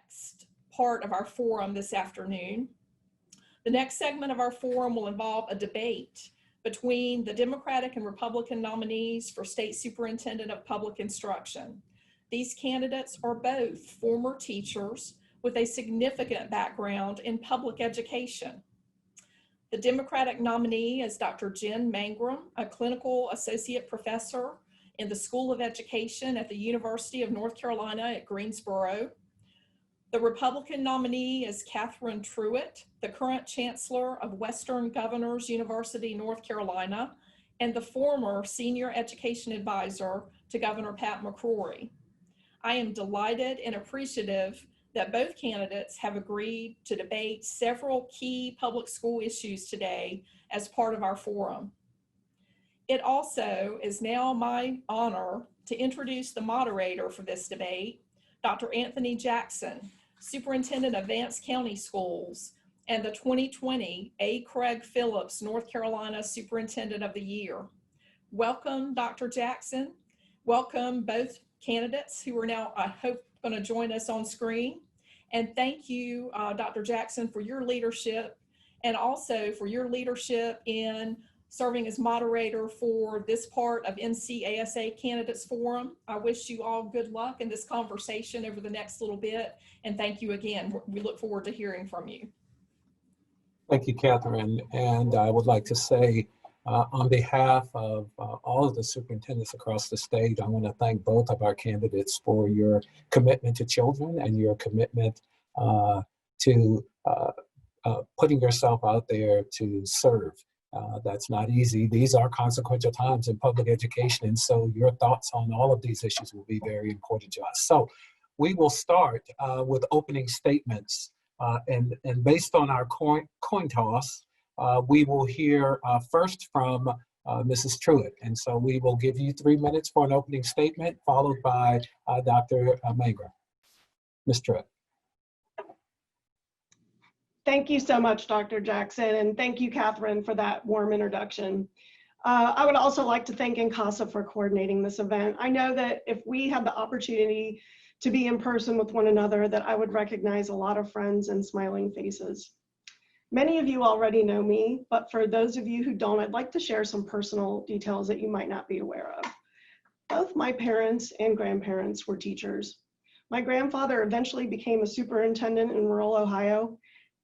next part of our forum this afternoon. The next segment of our forum will involve a debate between the Democratic and Republican nominees for State Superintendent of Public Instruction. These candidates are both former teachers with a significant background in public education. The Democratic nominee is Dr. Jen Mangrum, a clinical associate professor in the School of Education at the University of North Carolina at Greensboro. The Republican nominee is Catherine Truitt, the current chancellor of Western Governors University, North Carolina, and the former senior education advisor to Governor Pat McCrory. I am delighted and appreciative that both candidates have agreed to debate several key public school issues today as part of our forum. It also is now my honor to introduce the moderator for this debate, Dr. Anthony Jackson, Superintendent of Vance County Schools and the 2020 A. Craig Phillips, North Carolina Superintendent of the Year. Welcome, Dr. Jackson. Welcome both candidates who are now, I hope, going to join us on screen. And thank you, Dr. Jackson, for your leadership and also for your leadership in serving as moderator for this part of NCASA Candidates Forum. I wish you all good luck in this conversation over the next little bit. And thank you again. We look forward to hearing from you. Thank you, Catherine. And I would like to say, on behalf of all of the superintendents across the state, I want to thank both of our candidates for your commitment to children and your commitment to putting yourself out there to serve. That's not easy. These are consequential times in public education, and so your thoughts on all of these issues will be very important to us. So we will start with opening statements, and based on our coin toss, we will hear first from Mrs. Truitt. And so we will give you 3 minutes for an opening statement, followed by Dr. Mangrum. Ms. Truitt. Thank you so much, Dr. Jackson, and thank you, Catherine, for that warm introduction. I would also like to thank NCASA for coordinating this event. I know that if we had the opportunity to be in person with one another, that I would recognize a lot of friends and smiling faces. Many of you already know me, but for those of you who don't, I'd like to share some personal details that you might not be aware of. Both my parents and grandparents were teachers. My grandfather eventually became a superintendent in rural Ohio,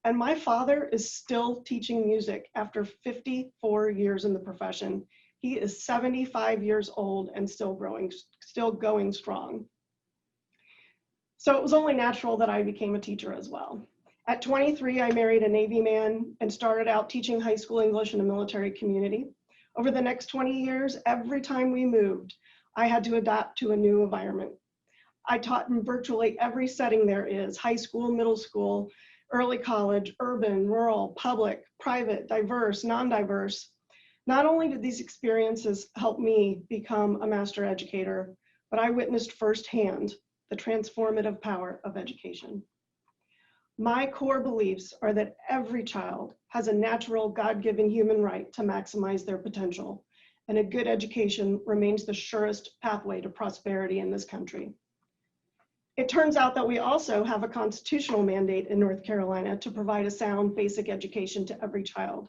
and my father is still teaching music after 54 years in the profession. He is 75 years old and still going strong. So it was only natural that I became a teacher as well. At 23, I married a Navy man and started out teaching high school English in a military community. Over the next 20 years, every time we moved, I had to adapt to a new environment. I taught in virtually every setting there is: high school, middle school, early college, urban, rural, public, private, diverse, non-diverse. Not only did these experiences help me become a master educator, but I witnessed firsthand the transformative power of education. My core beliefs are that every child has a natural God-given human right to maximize their potential, and a good education remains the surest pathway to prosperity in this country. It turns out that we also have a constitutional mandate in North Carolina to provide a sound basic education to every child.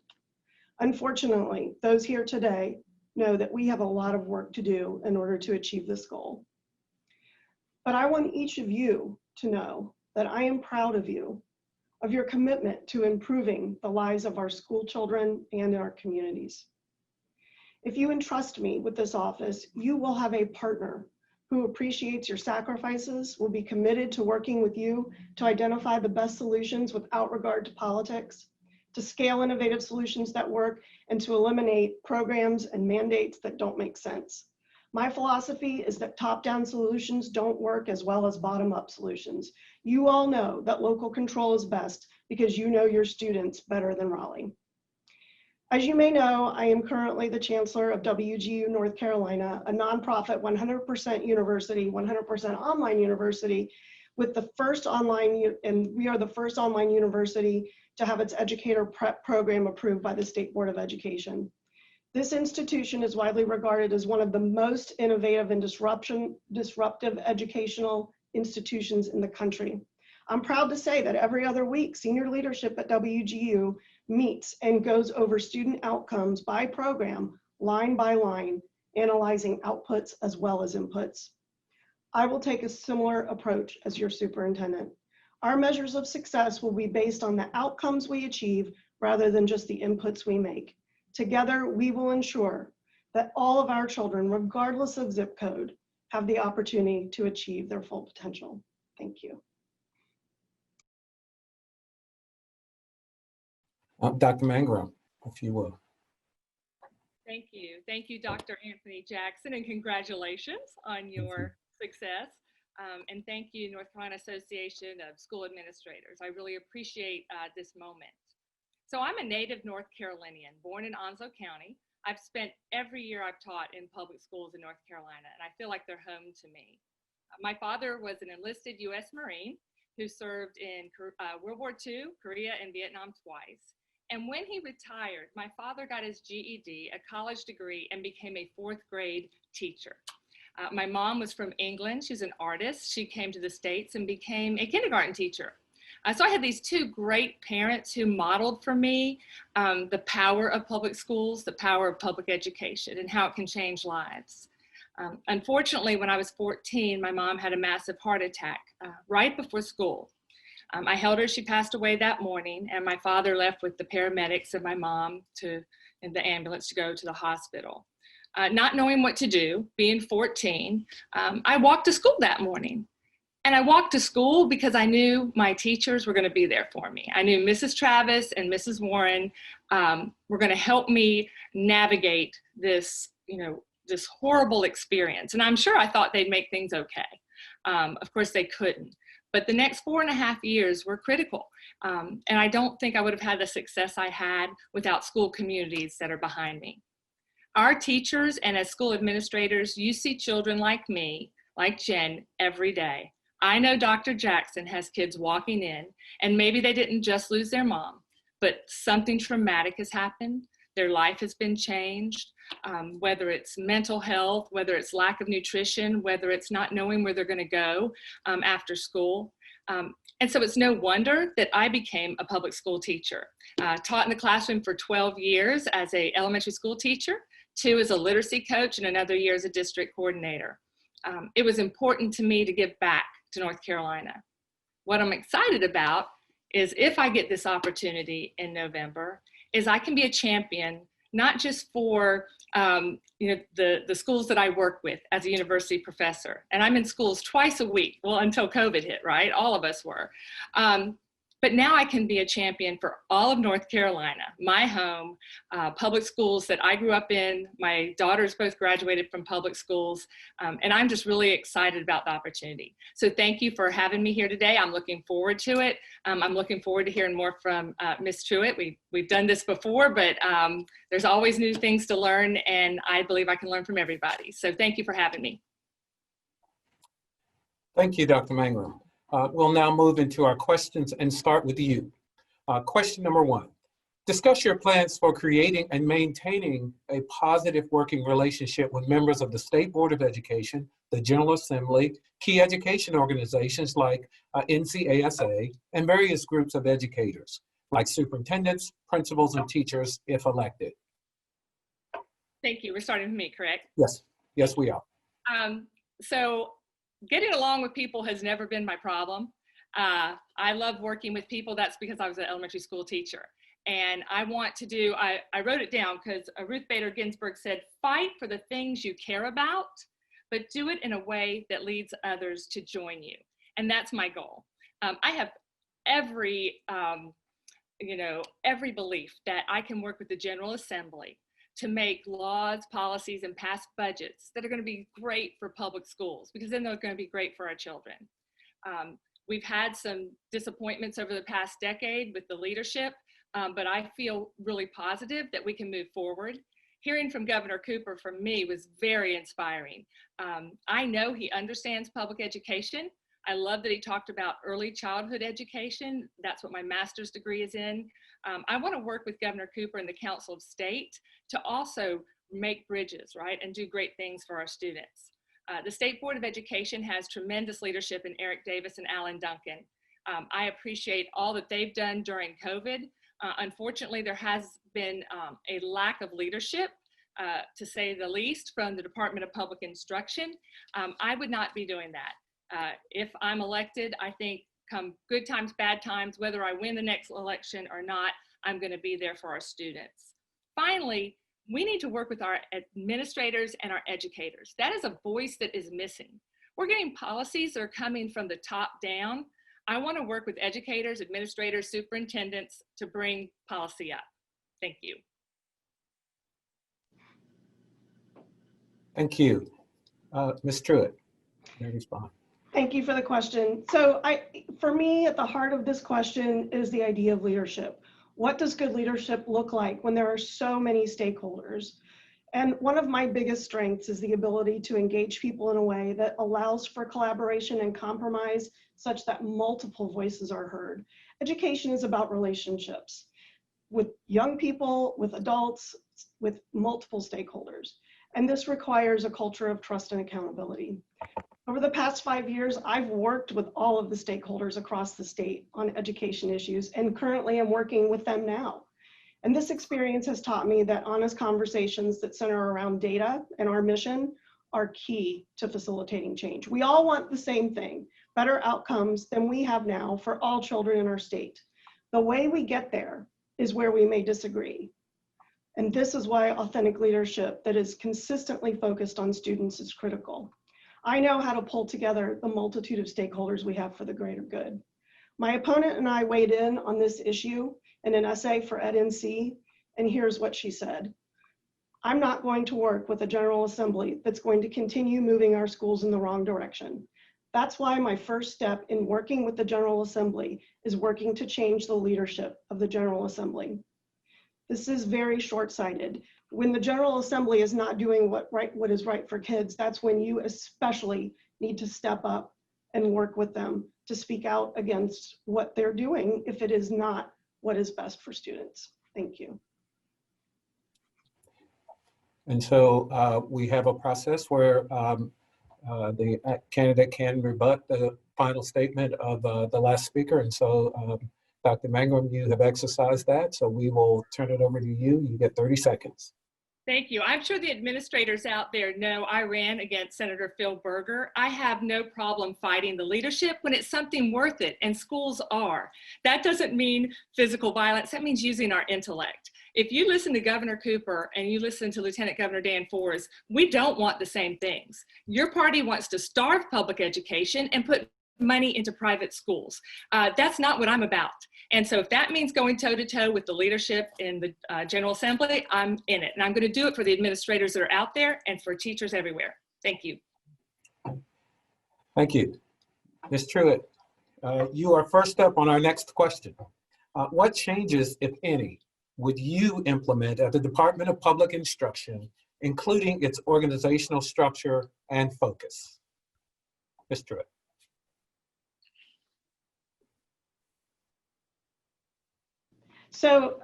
Unfortunately, those here today know that we have a lot of work to do in order to achieve this goal. But I want each of you to know that I am proud of you, of your commitment to improving the lives of our school children and our communities. If you entrust me with this office, you will have a partner who appreciates your sacrifices, will be committed to working with you to identify the best solutions without regard to politics, to scale innovative solutions that work, and to eliminate programs and mandates that don't make sense. My philosophy is that top-down solutions don't work as well as bottom-up solutions. You all know that local control is best because you know your students better than Raleigh. As you may know, I am currently the Chancellor of WGU North Carolina, a nonprofit 100% university, 100% online university, with the first online, and we are the first online university to have its educator prep program approved by the State Board of Education. This institution is widely regarded as one of the most innovative and disruptive educational institutions in the country. I'm proud to say that every other week, senior leadership at WGU meets and goes over student outcomes by program, line by line, analyzing outputs as well as inputs. I will take a similar approach as your superintendent. Our measures of success will be based on the outcomes we achieve rather than just the inputs we make. Together, we will ensure that all of our children, regardless of zip code, have the opportunity to achieve their full potential. Thank you. Dr. Mangrum, if you will. Thank you. Thank you, Dr. Anthony Jackson, and congratulations on your success. And thank you, North Carolina Association of School Administrators. I really appreciate this moment. So I'm a native North Carolinian, born in Onslow County. I've spent every year I've taught in public schools in North Carolina, and I feel like they're home to me. My father was an enlisted U.S. Marine who served in World War II, Korea, and Vietnam twice. And when he retired, my father got his GED, a college degree, and became a fourth grade teacher. My mom was from England. She's an artist. She came to the States and became a kindergarten teacher. So I had these two great parents who modeled for me the power of public schools, the power of public education, and how it can change lives. Unfortunately, when I was 14, my mom had a massive heart attack right before school. I held her, she passed away that morning, and my father left with the paramedics and my mom in the ambulance to go to the hospital. Not knowing what to do, being 14, I walked to school that morning. And I walked to school because I knew my teachers were going to be there for me. I knew Mrs. Travis and Mrs. Warren were going to help me navigate this, this horrible experience. And I'm sure I thought they'd make things okay. Of course, they couldn't. But the next 4.5 years were critical. And I don't think I would have had the success I had without school communities that are behind me. Our teachers and as school administrators, you see children like me, like Jen, every day. I know Dr. Jackson has kids walking in, and maybe they didn't just lose their mom, but something traumatic has happened. Their life has been changed, whether it's mental health, whether it's lack of nutrition, whether it's not knowing where they're going to go after school. And so it's no wonder that I became a public school teacher. Taught in the classroom for 12 years as an elementary school teacher, 2 as a literacy coach, and another year as a district coordinator. It was important to me to give back to North Carolina. What I'm excited about is if I get this opportunity in November, is I can be a champion, not just for the schools that I work with as a university professor. And I'm in schools twice a week, well, until COVID hit, right? All of us were. But now I can be a champion for all of North Carolina, my home, public schools that I grew up in. My daughters both graduated from public schools, and I'm just really excited about the opportunity. So thank you for having me here today. I'm looking forward to it. I'm looking forward to hearing more from Ms. Truitt. We've done this before, but there's always new things to learn, and I believe I can learn from everybody. So thank you for having me. Thank you, Dr. Mangrum. We'll now move into our questions and start with you. Question number 1. Discuss your plans for creating and maintaining a positive working relationship with members of the State Board of Education, the General Assembly, key education organizations like NCASA, and various groups of educators, like superintendents, principals, and teachers, if elected. Thank you. We're starting with me, correct? Yes, yes, we are. So getting along with people has never been my problem. I love working with people. That's because I was an elementary school teacher. And I want to do, I wrote it down because Ruth Bader Ginsburg said, fight for the things you care about, but do it in a way that leads others to join you. And that's my goal. I have every belief that I can work with the General Assembly to make laws, policies, and pass budgets that are going to be great for public schools, because then they're going to be great for our children. We've had some disappointments over the past decade with the leadership, but I feel really positive that we can move forward. Hearing from Governor Cooper from me was very inspiring. I know he understands public education. I love that he talked about early childhood education. That's what my master's degree is in. I want to work with Governor Cooper and the Council of State to also make bridges, right, and do great things for our students. The State Board of Education has tremendous leadership in Eric Davis and Alan Duncan. I appreciate all that they've done during COVID. Unfortunately, there has been a lack of leadership, to say the least, from the Department of Public Instruction. I would not be doing that. If I'm elected, I think come good times, bad times, whether I win the next election or not, I'm going to be there for our students. Finally, we need to work with our administrators and our educators. That is a voice that is missing. We're getting policies that are coming from the top down. I want to work with educators, administrators, superintendents to bring policy up. Thank you. Thank you. Ms. Truitt, may I respond? Thank you for the question. So for me, at the heart of this question is the idea of leadership. What does good leadership look like when there are so many stakeholders? And one of my biggest strengths is the ability to engage people in a way that allows for collaboration and compromise such that multiple voices are heard. Education is about relationships with young people, with adults, with multiple stakeholders. And this requires a culture of trust and accountability. Over the past 5 years, I've worked with all of the stakeholders across the state on education issues, and currently I'm working with them now. And this experience has taught me that honest conversations that center around data and our mission are key to facilitating change. We all want the same thing, better outcomes than we have now for all children in our state. The way we get there is where we may disagree. And this is why authentic leadership that is consistently focused on students is critical. I know how to pull together the multitude of stakeholders we have for the greater good. My opponent and I weighed in on this issue in an essay for EdNC, and here's what she said. I'm not going to work with a General Assembly that's going to continue moving our schools in the wrong direction. That's why my first step in working with the General Assembly is working to change the leadership of the General Assembly. This is very short-sighted. When the General Assembly is not doing what is right for kids, that's when you especially need to step up and work with them to speak out against what they're doing if it is not what is best for students. Thank you. And so we have a process where the candidate can rebut the final statement of the last speaker. And so Dr. Mangrum, you have exercised that. So we will turn it over to you. You get 30 seconds. Thank you. I'm sure the administrators out there know I ran against Senator Phil Berger. I have no problem fighting the leadership when it's something worth it, and schools are. That doesn't mean physical violence. That means using our intellect. If you listen to Governor Cooper and you listen to Lieutenant Governor Dan Forest, we don't want the same things. Your party wants to starve public education and put money into private schools. That's not what I'm about. And so if that means going toe-to-toe with the leadership in the General Assembly, I'm in it. And I'm going to do it for the administrators that are out there and for teachers everywhere. Thank you. Thank you. Ms. Truitt, you are first up on our next question. What changes, if any, would you implement at the Department of Public Instruction, including its organizational structure and focus? Ms. Truitt. So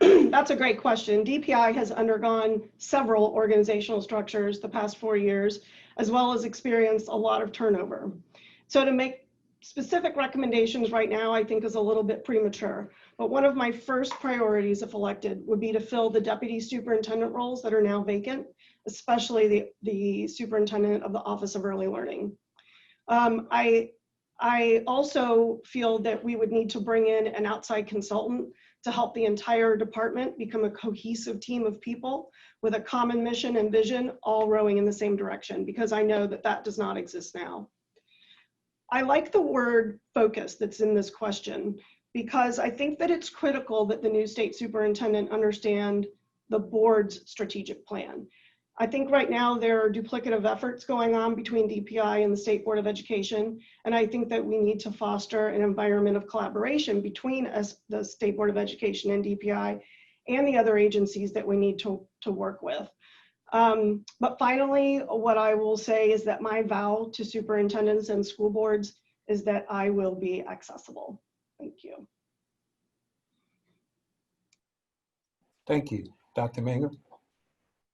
that's a great question. DPI has undergone several organizational structures the past 4 years, as well as experienced a lot of turnover. So to make specific recommendations right now, I think is a little bit premature. But one of my first priorities, if elected, would be to fill the deputy superintendent roles that are now vacant, especially the superintendent of the Office of Early Learning. I also feel that we would need to bring in an outside consultant to help the entire department become a cohesive team of people with a common mission and vision, all rowing in the same direction, because I know that that does not exist now. I like the word focus that's in this question, because I think that it's critical that the new state superintendent understand the board's strategic plan. I think right now there are duplicative efforts going on between DPI and the State Board of Education, and I think that we need to foster an environment of collaboration between us, the State Board of Education and DPI, and the other agencies that we need to work with. But finally, what I will say is that my vow to superintendents and school boards is that I will be accessible. Thank you. Thank you. Dr. Mangrum.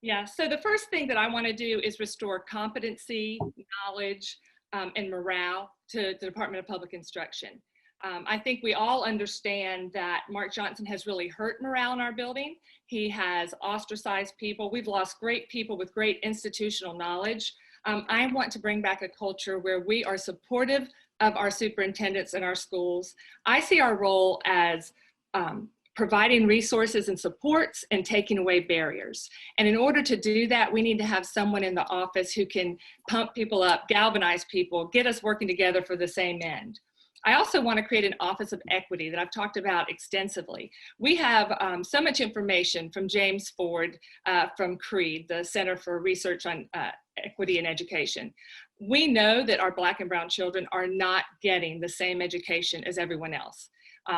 Yeah, so the first thing that I want to do is restore competency, knowledge, and morale to the Department of Public Instruction. I think we all understand that Mark Johnson has really hurt morale in our building. He has ostracized people. We've lost great people with great institutional knowledge. I want to bring back a culture where we are supportive of our superintendents and our schools. I see our role as providing resources and supports and taking away barriers. And in order to do that, we need to have someone in the office who can pump people up, galvanize people, get us working together for the same end. I also want to create an Office of Equity that I've talked about extensively. We have so much information from James Ford from CREED, the Center for Research on Equity in Education. We know that our Black and brown children are not getting the same education as everyone else.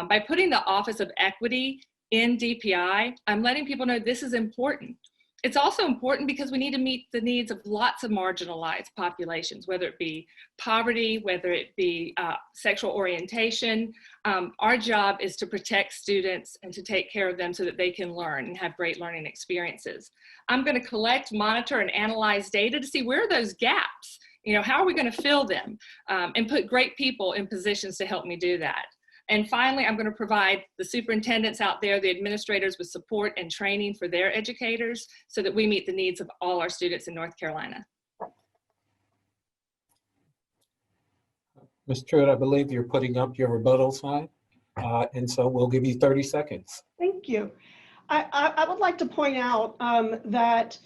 By putting the Office of Equity in DPI, I'm letting people know this is important. It's also important because we need to meet the needs of lots of marginalized populations, whether it be poverty, whether it be sexual orientation. Our job is to protect students and to take care of them so that they can learn and have great learning experiences. I'm going to collect, monitor, and analyze data to see where are those gaps. You know, how are we going to fill them and put great people in positions to help me do that. And finally, I'm going to provide the superintendents out there, the administrators, with support and training for their educators so that we meet the needs of all our students in North Carolina. Ms. Truitt, I believe you're putting up your rebuttal slide, and so we'll give you 30 seconds. Thank you. I would like to point out that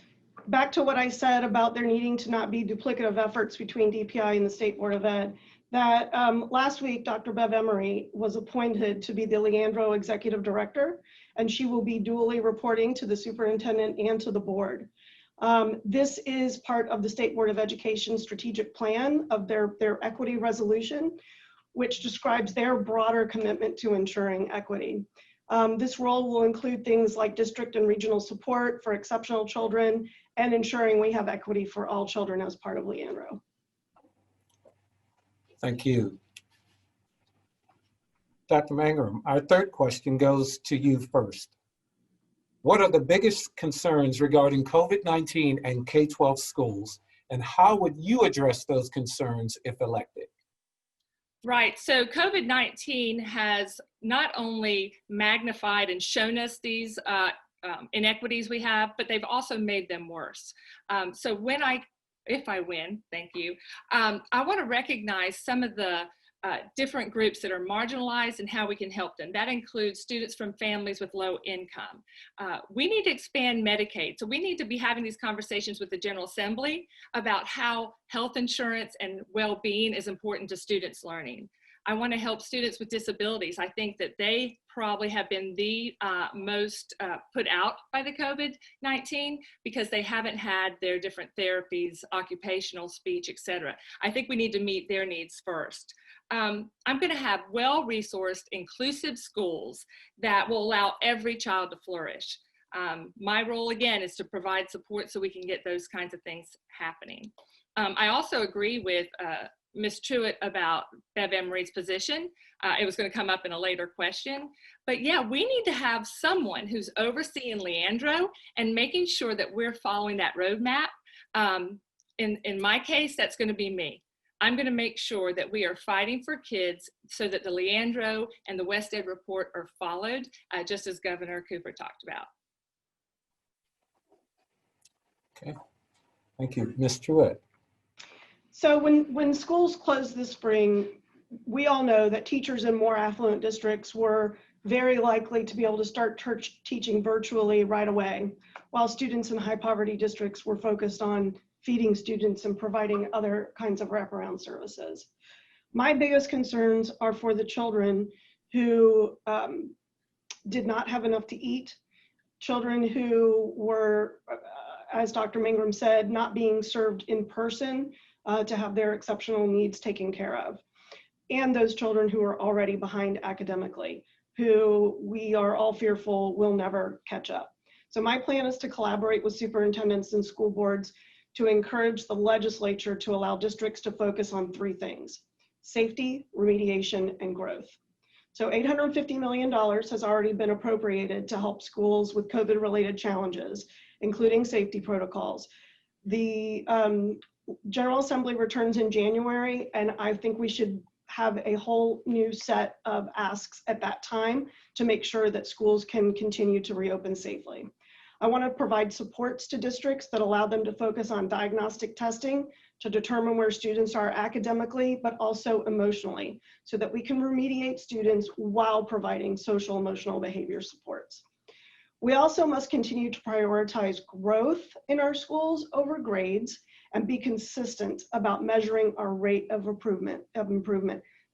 back to what I said about there needing to not be duplicative efforts between DPI and the State Board of Ed, that last week, Dr. Bev Emery was appointed to be the Leandro Executive Director, and she will be dually reporting to the superintendent and to the board. This is part of the State Board of Education strategic plan of their equity resolution, which describes their broader commitment to ensuring equity. This role will include things like district and regional support for exceptional children and ensuring we have equity for all children as part of Leandro. Thank you. Dr. Mangrum, our third question goes to you first. What are the biggest concerns regarding COVID-19 and K-12 schools, and how would you address those concerns if elected? Right, so COVID-19 has not only magnified and shown us these inequities we have, but they've also made them worse. So if I win, thank you, I want to recognize some of the different groups that are marginalized and how we can help them. That includes students from families with low income. We need to expand Medicaid. So we need to be having these conversations with the General Assembly about how health insurance and well-being is important to students' learning. I want to help students with disabilities. I think that they probably have been the most put out by the COVID-19 because they haven't had their different therapies, occupational, speech, etc. I think we need to meet their needs first. I'm going to have well-resourced, inclusive schools that will allow every child to flourish. My role, again, is to provide support so we can get those kinds of things happening. I also agree with Ms. Truitt about Bev Emery's position. It was going to come up in a later question. But yeah, we need to have someone who's overseeing Leandro and making sure that we're following that roadmap. In my case, that's going to be me. I'm going to make sure that we are fighting for kids so that the Leandro and the West Ed report are followed, just as Governor Cooper talked about. Okay, thank you. Ms. Truitt. So when schools closed this spring, we all know that teachers in more affluent districts were very likely to be able to start teaching virtually right away, while students in high poverty districts were focused on feeding students and providing other kinds of wraparound services. My biggest concerns are for the children who did not have enough to eat, children who were, as Dr. Mangrum said, not being served in person to have their exceptional needs taken care of, and those children who are already behind academically, who we are all fearful will never catch up. So my plan is to collaborate with superintendents and school boards to encourage the legislature to allow districts to focus on three things: safety, remediation, and growth. So $850 million has already been appropriated to help schools with COVID-related challenges, including safety protocols. The General Assembly returns in January, and I think we should have a whole new set of asks at that time to make sure that schools can continue to reopen safely. I want to provide supports to districts that allow them to focus on diagnostic testing to determine where students are academically, but also emotionally, so that we can remediate students while providing social emotional behavior supports. We also must continue to prioritize growth in our schools over grades and be consistent about measuring our rate of improvement.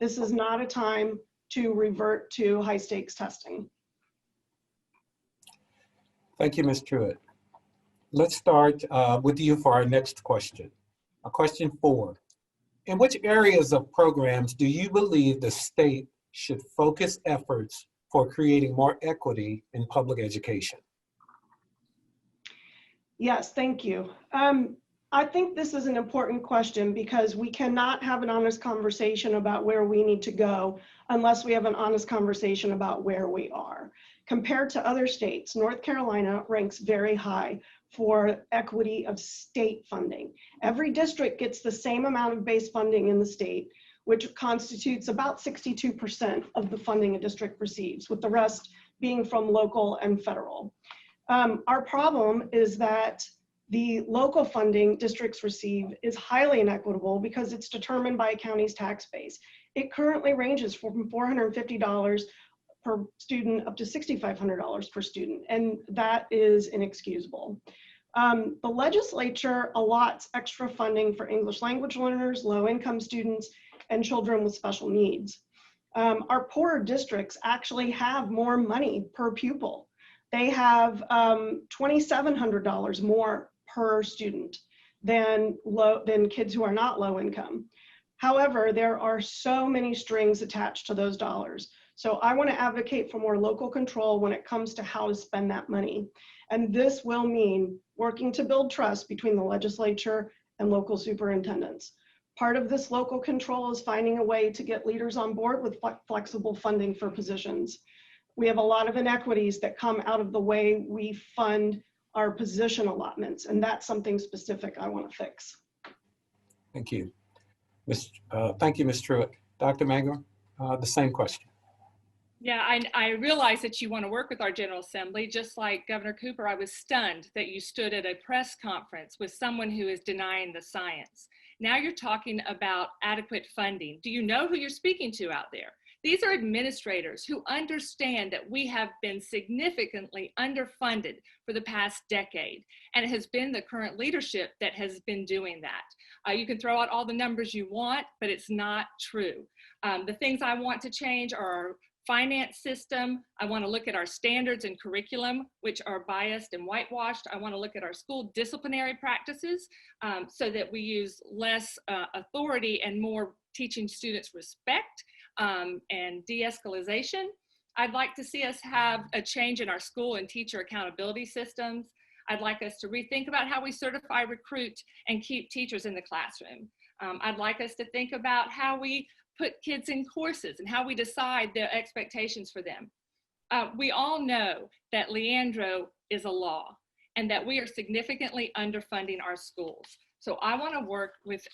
This is not a time to revert to high stakes testing. Thank you, Ms. Truitt. Let's start with you for our next question. Question 4. In which areas of programs do you believe the state should focus efforts for creating more equity in public education? Yes, thank you. I think this is an important question because we cannot have an honest conversation about where we need to go unless we have an honest conversation about where we are. Compared to other states, North Carolina ranks very high for equity of state funding. Every district gets the same amount of base funding in the state, which constitutes about 62% of the funding a district receives, with the rest being from local and federal. Our problem is that the local funding districts receive is highly inequitable because it's determined by a county's tax base. It currently ranges from $450 per student up to $6,500 per student, and that is inexcusable. The legislature allots extra funding for English language learners, low-income students, and children with special needs. Our poorer districts actually have more money per pupil. They have $2,700 more per student than kids who are not low income. However, there are so many strings attached to those dollars. So I want to advocate for more local control when it comes to how to spend that money. And this will mean working to build trust between the legislature and local superintendents. Part of this local control is finding a way to get leaders on board with flexible funding for positions. We have a lot of inequities that come out of the way we fund our position allotments, and that's something specific I want to fix. Thank you. Thank you, Ms. Truitt. Dr. Mangrum, the same question. Yeah, I realize that you want to work with our General Assembly. Just like Governor Cooper, I was stunned that you stood at a press conference with someone who is denying the science. Now you're talking about adequate funding. Do you know who you're speaking to out there? These are administrators who understand that we have been significantly underfunded for the past decade, and it has been the current leadership that has been doing that. You can throw out all the numbers you want, but it's not true. The things I want to change are our finance system. I want to look at our standards and curriculum, which are biased and whitewashed. I want to look at our school disciplinary practices so that we use less authority and more teaching students respect and de-escalation. I'd like to see us have a change in our school and teacher accountability systems. I'd like us to rethink about how we certify, recruit, and keep teachers in the classroom. I'd like us to think about how we put kids in courses and how we decide the expectations for them. We all know that Leandro is a law and that we are significantly underfunding our schools. So I want to work with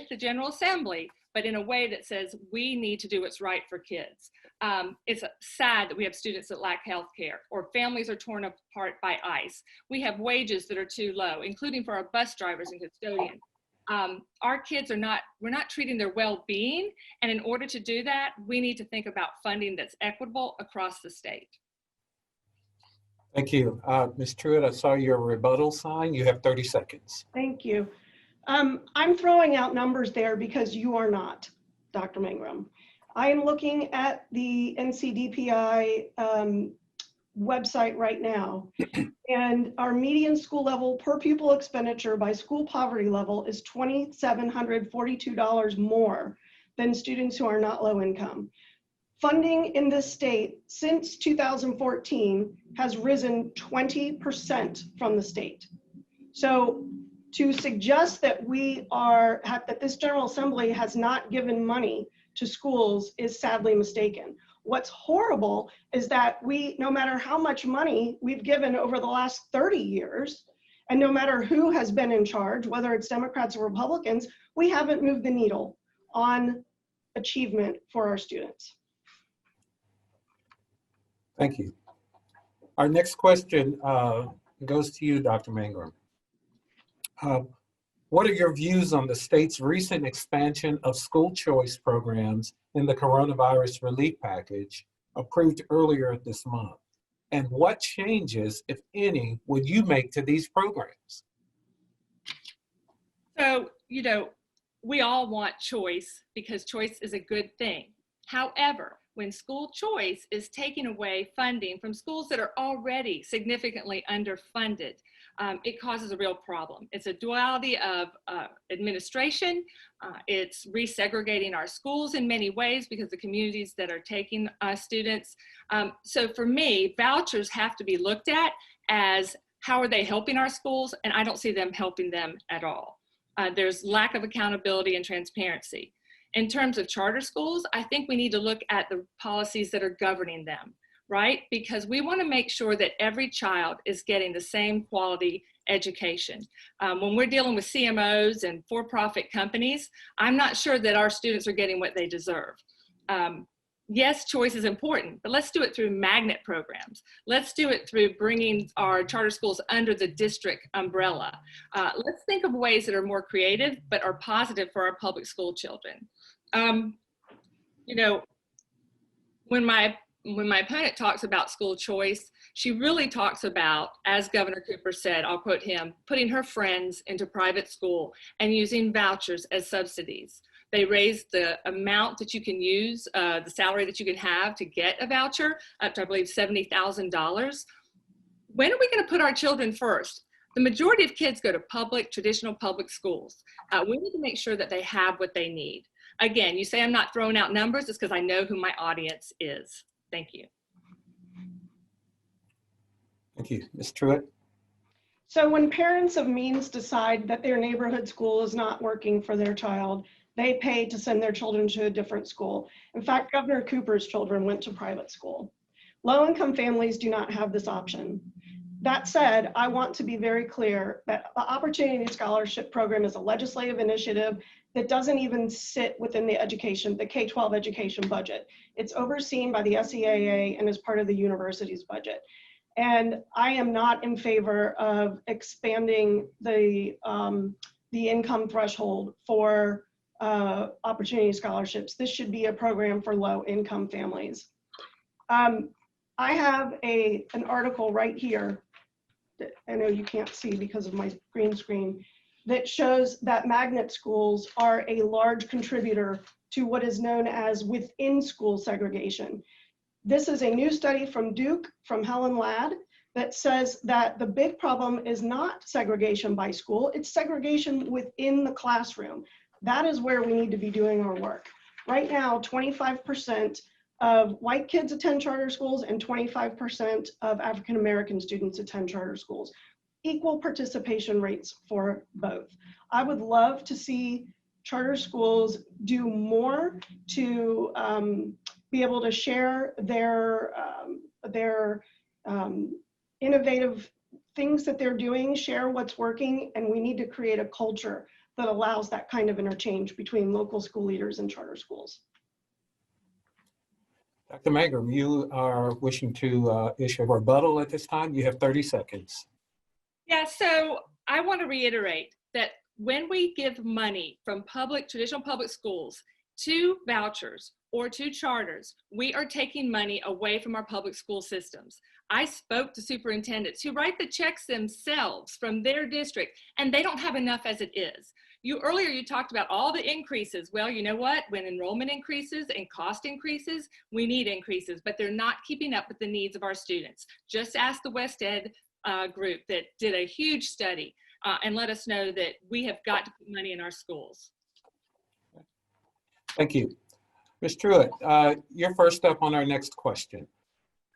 the General Assembly, but in a way that says we need to do what's right for kids. It's sad that we have students that lack health care or families are torn apart by ICE. We have wages that are too low, including for our bus drivers and custodians. Our kids we're not treating their well-being. And in order to do that, we need to think about funding that's equitable across the state. Thank you. Ms. Truitt, I saw your rebuttal sign. You have 30 seconds. Thank you. I'm throwing out numbers there because you are not, Dr. Mangrum. I am looking at the NCDPI website right now, and our median school level per pupil expenditure by school poverty level is $2,742 more than students who are not low income. Funding in this state since 2014 has risen 20% from the state. So to suggest that that this General Assembly has not given money to schools is sadly mistaken. What's horrible is that no matter how much money we've given over the last 30 years, and no matter who has been in charge, whether it's Democrats or Republicans, we haven't moved the needle on achievement for our students. Thank you. Our next question goes to you, Dr. Mangrum. What are your views on the state's recent expansion of school choice programs in the coronavirus relief package approved earlier this month? And what changes, if any, would you make to these programs? So, we all want choice because choice is a good thing. However, when school choice is taking away funding from schools that are already significantly underfunded, it causes a real problem. It's a duality of administration. It's resegregating our schools in many ways because the communities that are taking students. So for me, vouchers have to be looked at as how are they helping our schools, and I don't see them helping them at all. There's lack of accountability and transparency. In terms of charter schools, I think we need to look at the policies that are governing them, right? Because we want to make sure that every child is getting the same quality education. When we're dealing with CMOs and for-profit companies, I'm not sure that our students are getting what they deserve. Yes, choice is important, but let's do it through magnet programs. Let's do it through bringing our charter schools under the district umbrella. Let's think of ways that are more creative, but are positive for our public school children. When my opponent talks about school choice, she really talks about, as Governor Cooper said, I'll quote him, putting her friends into private school and using vouchers as subsidies. They raised the amount that you can use, the salary that you can have to get a voucher up to, I believe, $70,000. When are we going to put our children first? The majority of kids go to traditional public schools. We need to make sure that they have what they need. Again, you say I'm not throwing out numbers, it's because I know who my audience is. Thank you. Thank you. Ms. Truitt? So when parents of means decide that their neighborhood school is not working for their child, they pay to send their children to a different school. In fact, Governor Cooper's children went to private school. Low-income families do not have this option. That said, I want to be very clear that the Opportunity Scholarship Program is a legislative initiative that doesn't even sit within the K-12 education budget. It's overseen by the SEAA and is part of the university's budget. And I am not in favor of expanding the income threshold for opportunity scholarships. This should be a program for low-income families. I have an article right here that I know you can't see because of my green screen that shows that magnet schools are a large contributor to what is known as within school segregation. This is a new study from Duke, from Helen Ladd, that says that the big problem is not segregation by school, it's segregation within the classroom. That is where we need to be doing our work. Right now, 25% of white kids attend charter schools and 25% of African-American students attend charter schools. Equal participation rates for both. I would love to see charter schools do more to be able to share their innovative things that they're doing, share what's working, and we need to create a culture that allows that kind of interchange between local school leaders and charter schools. Dr. Mangrum, you are wishing to issue a rebuttal at this time. You have 30 seconds. Yeah, so I want to reiterate that when we give money from traditional public schools to vouchers or to charters, we are taking money away from our public school systems. I spoke to superintendents who write the checks themselves from their district, and they don't have enough as it is. Earlier you talked about all the increases. Well, you know what? When enrollment increases and cost increases, we need increases, but they're not keeping up with the needs of our students. Just ask the West Ed group that did a huge study and let us know that we have got to put money in our schools. Thank you. Ms. Truitt, you're first up on our next question.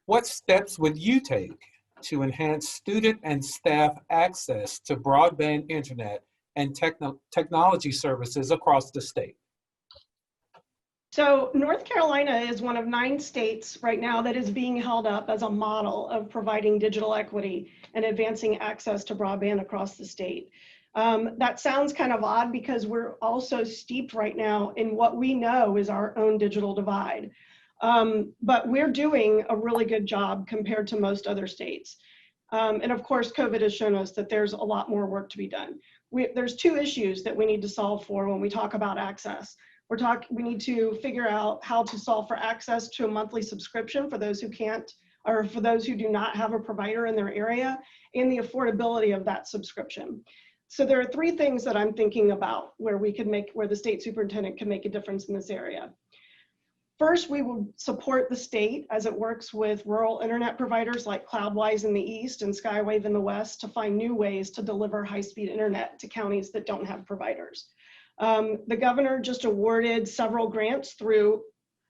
What steps would you take to enhance student and staff access to broadband internet and technology services across the state? So North Carolina is one of 9 states right now that is being held up as a model of providing digital equity and advancing access to broadband across the state. That sounds kind of odd because we're also steeped right now in what we know is our own digital divide. But we're doing a really good job compared to most other states. And of course, COVID has shown us that there's a lot more work to be done. There's two issues that we need to solve for when we talk about access. We need to figure out how to solve for access to a monthly subscription for those who can't, or for those who do not have a provider in their area, and the affordability of that subscription. So there are three things that I'm thinking about where the state superintendent can make a difference in this area. First, we will support the state as it works with rural internet providers like Cloudwise in the east and Skywave in the west to find new ways to deliver high-speed internet to counties that don't have providers. The governor just awarded several grants through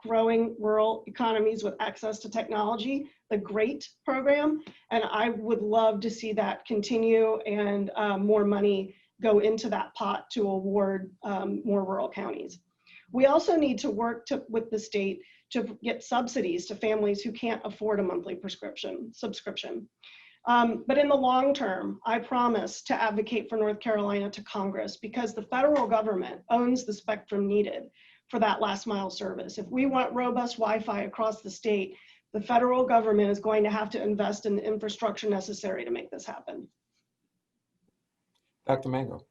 Growing Rural Economies with Access to Technology, the GREAT program, and I would love to see that continue and more money go into that pot to award more rural counties. We also need to work with the state to get subsidies to families who can't afford a monthly subscription. But in the long term, I promise to advocate for North Carolina to Congress because the federal government owns the spectrum needed for that last mile service. If we want robust Wi-Fi across the state, the federal government is going to have to invest in the infrastructure necessary to make this happen. Dr. Mangrum.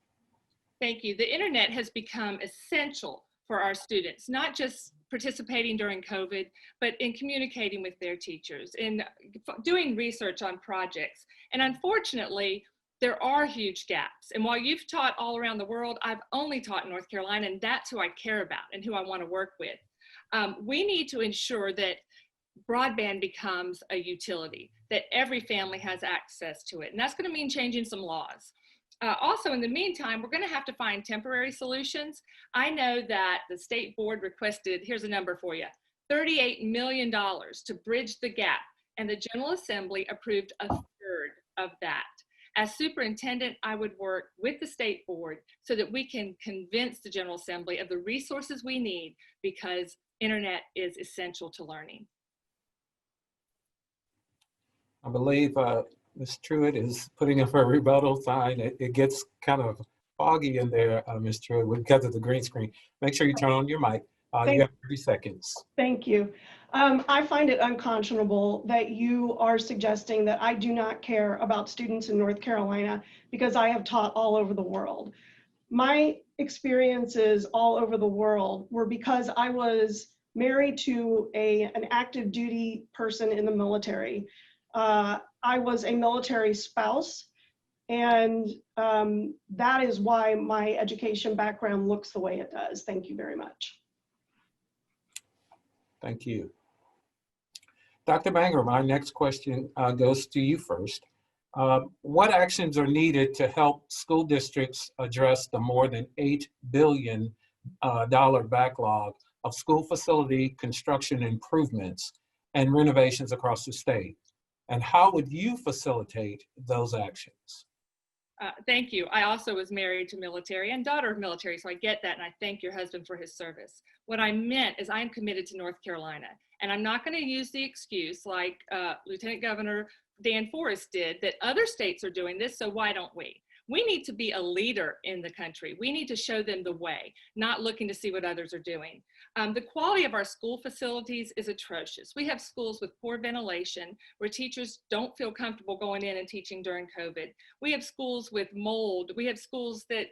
Thank you. The internet has become essential for our students, not just participating during COVID, but in communicating with their teachers, in doing research on projects. And unfortunately, there are huge gaps. And while you've taught all around the world, I've only taught in North Carolina, and that's who I care about and who I want to work with. We need to ensure that broadband becomes a utility, that every family has access to it. And that's going to mean changing some laws. Also, in the meantime, we're going to have to find temporary solutions. I know that the state board requested, here's a number for you, $38 million to bridge the gap, and the General Assembly approved a third of that. As superintendent, I would work with the state board so that we can convince the General Assembly of the resources we need because internet is essential to learning. I believe Ms. Truitt is putting up her rebuttal sign. It gets kind of foggy in there, Ms. Truitt, because of the green screen. Make sure you turn on your mic. You have 30 seconds. Thank you. I find it unconscionable that you are suggesting that I do not care about students in North Carolina because I have taught all over the world. My experiences all over the world were because I was married to an active duty person in the military. I was a military spouse, and that is why my education background looks the way it does. Thank you very much. Thank you. Dr. Mangrum, our next question goes to you first. What actions are needed to help school districts address the more than $8 billion backlog of school facility construction improvements and renovations across the state? And how would you facilitate those actions? Thank you. I also was married to military and daughter of military, so I get that, and I thank your husband for his service. What I meant is I'm committed to North Carolina, and I'm not going to use the excuse like Lieutenant Governor Dan Forest did that other states are doing this, so why don't we? We need to be a leader in the country. We need to show them the way, not looking to see what others are doing. The quality of our school facilities is atrocious. We have schools with poor ventilation where teachers don't feel comfortable going in and teaching during COVID. We have schools with mold. We have schools that,